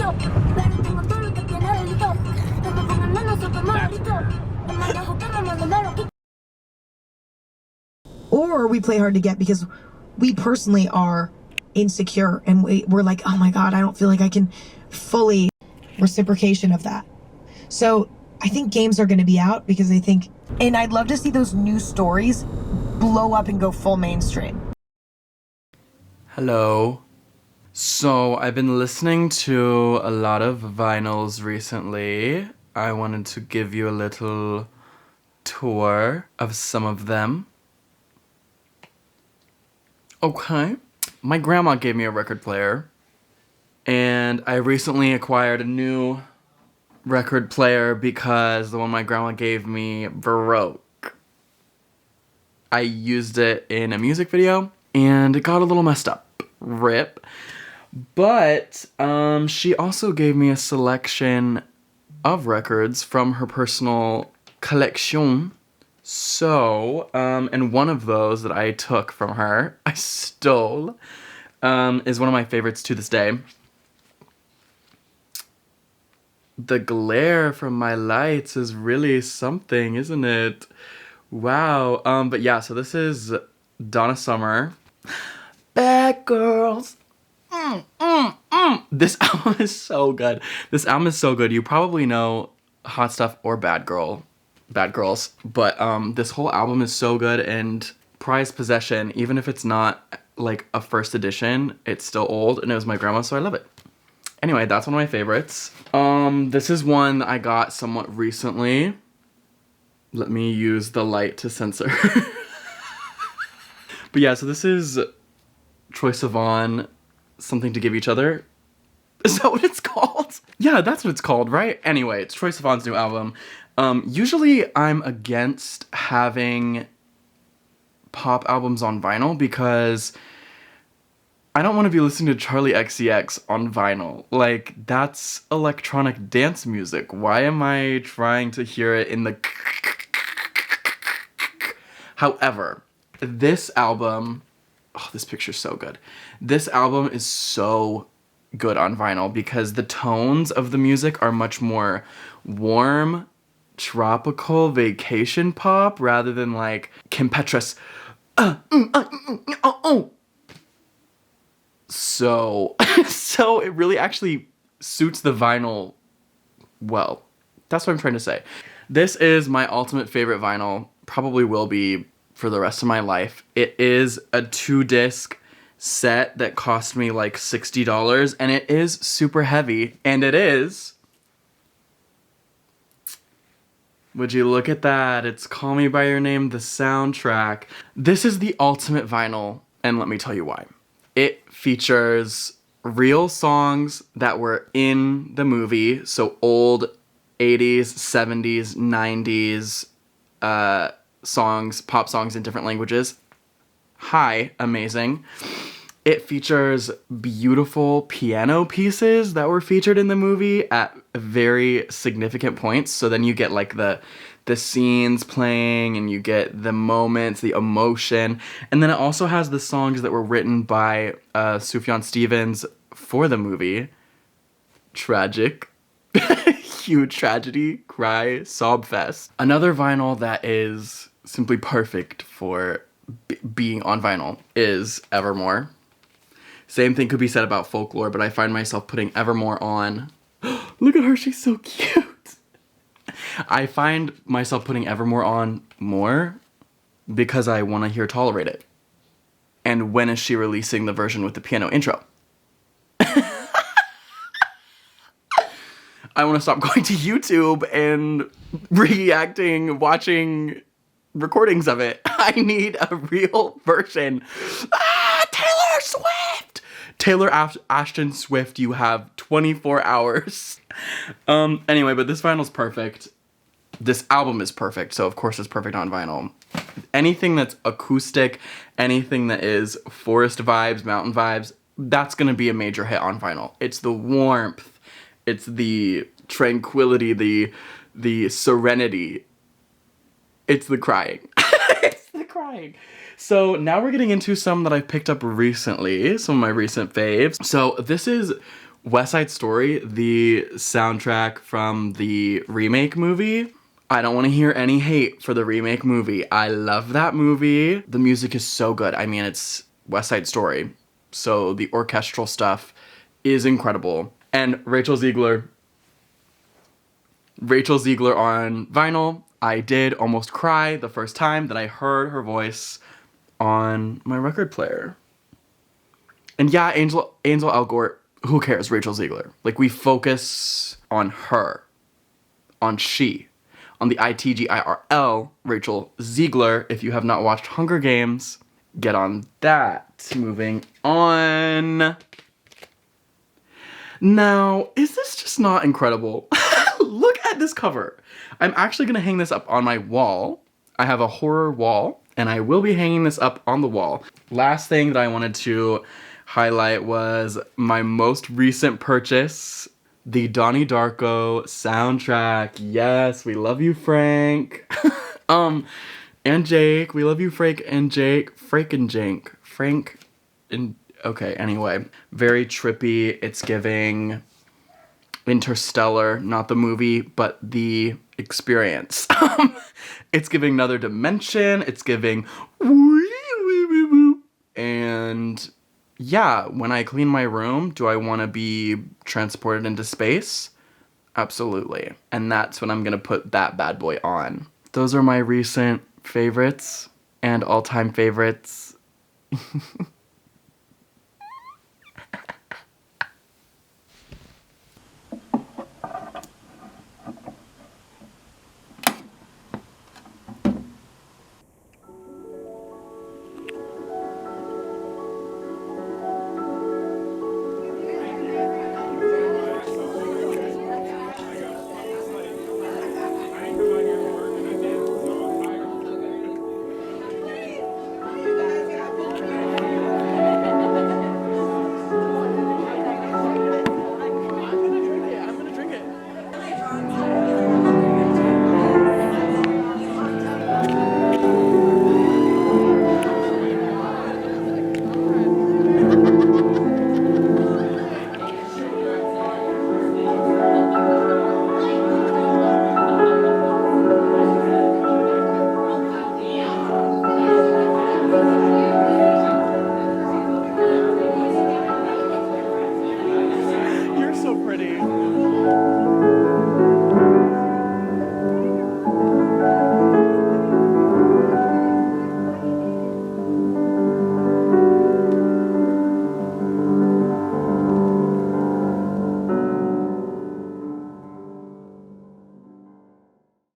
Pero tengo todo lo que tiene delito. Que me pongan menos o que me grito. Que me dejo que me manden de lo que. Or we play hard to get because we personally are insecure and we're like, oh my God, I don't feel like I can fully reciprocation of that. So I think games are going to be out because I think, and I'd love to see those new stories blow up and go full mainstream. Hello. So I've been listening to a lot of vinyls recently. I wanted to give you a little tour of some of them. Okay. My grandma gave me a record player, and I recently acquired a new record player because the one my grandma gave me broke. I used it in a music video, and it got a little messed up. RIP. But she also gave me a selection of records from her personal collection. So, and one of those that I took from her, I stole, is one of my favorites to this day. The glare from my lights is really something, isn't it? Wow. But yeah, so this is Donna Summer. Bad Girls. This album is so good. This album is so good. You probably know Hot Stuff or Bad Girls, but this whole album is so good, and prized possession, even if it's not like a first edition, it's still old, and it was my grandma's, so I love it. Anyway, that's one of my favorites. This is one I got somewhat recently. Let me use the light to censor. But yeah, so this is Troye Sivan, Something to Give Each Other. Is that what it's called? Yeah, that's what it's called, right? Anyway, it's Troye Sivan's new album. Usually I'm against having pop albums on vinyl because I don't want to be listening to Charlie XCX on vinyl. Like, that's electronic dance music. Why am I trying to hear it in the... However, this album... Oh, this picture's so good. This album is so good on vinyl because the tones of the music are much more warm, tropical vacation pop rather than like Kim Petras. So it really actually suits the vinyl well. That's what I'm trying to say. This is my ultimate favorite vinyl. Probably will be for the rest of my life. It is a 2-disc set that cost me like $60, and it is super heavy, and it is... Would you look at that? It's Call Me By Your Name, the soundtrack. This is the ultimate vinyl, and let me tell you why. It features real songs that were in the movie, so old 80s, 70s, 90s songs, pop songs in different languages. Hi, amazing. It features beautiful piano pieces that were featured in the movie at very significant points. So then you get like the scenes playing and you get the moments, the emotion. And then it also has the songs that were written by Sufjan Stevens for the movie. Tragic. Huge tragedy, cry, sob fest. Another vinyl that is simply perfect for being on vinyl is Evermore. Same thing could be said about Folklore, but I find myself putting Evermore on. Look at her, she's so cute. I find myself putting Evermore on more because I want to hear Tolerate It. And when is she releasing the version with the piano intro? I want to stop going to YouTube and watching recordings of it. I need a real version. Taylor Swift! Taylor Ashton Swift, you have 24 hours. Anyway, but this vinyl's perfect. This album is perfect, so of course it's perfect on vinyl. Anything that's acoustic, anything that is forest vibes, mountain vibes, that's gonna be a major hit on vinyl. It's the warmth, it's the tranquility, the serenity. It's the crying. It's the crying. So now we're getting into some that I've picked up recently, some of my recent faves. So this is West Side Story, the soundtrack from the remake movie. I don't want to hear any hate for the remake movie. I love that movie. The music is so good. I mean, it's West Side Story, so the orchestral stuff is incredible. And Rachel Ziegler on vinyl. I did almost cry the first time that I heard her voice on my record player. And yeah, Angel Elgort, who cares? Rachel Ziegler. Like, we focus on her, on she, on the ITGIRL, Rachel Ziegler. If you have not watched Hunger Games, get on that. Moving on. Now, is this just not incredible? Look at this cover. I'm actually gonna hang this up on my wall. I have a horror wall, and I will be hanging this up on the wall. Last thing that I wanted to highlight was my most recent purchase, the Donnie Darko soundtrack. Yes, we love you, Frank. And Jake. We love you, Frank and Jake. Frank and Jake. Frank and... Okay, anyway. Very trippy. It's giving Interstellar, not the movie, but the experience. It's giving another dimension. It's giving... And... yeah, when I clean my room, do I want to be transported into space? Absolutely. And that's when I'm going to put that bad boy on. Those are my recent favorites and all-time favorites.